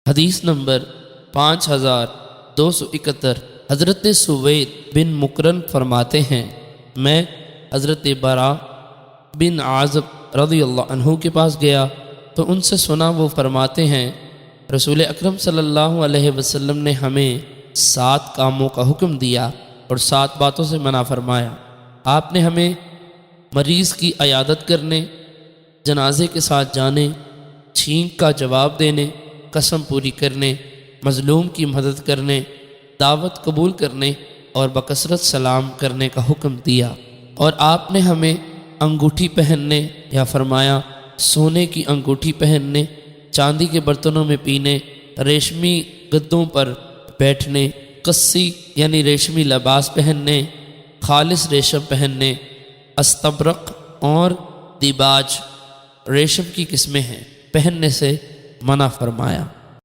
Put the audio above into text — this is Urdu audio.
حدیث نمبر 5271۔ حضرت سوید بن مقرن فرماتے ہیں، میں حضرت برا بن عازب رضی اللہ عنہ کے پاس گیا تو ان سے سنا، وہ فرماتے ہیں رسول اکرم صلی اللہ علیہ وسلم نے ہمیں 7 کاموں کا حکم دیا اور 7 باتوں سے منع فرمایا۔ آپ نے ہمیں مریض کی عیادت کرنے، جنازے کے ساتھ جانے، چھینک کا جواب دینے، قسم پوری کرنے، مظلوم کی مدد کرنے، دعوت قبول کرنے اور بکثرت سلام کرنے کا حکم دیا۔ اور آپ نے ہمیں انگوٹھی پہننے یا فرمایا سونے کی انگوٹھی پہننے، چاندی کے برتنوں میں پینے، ریشمی گدوں پر بیٹھنے، قصی یعنی ریشمی لباس پہننے، خالص ریشم پہننے، استبرق اور دیباج ریشم کی قسمیں ہیں، پہننے سے منع فرمایا۔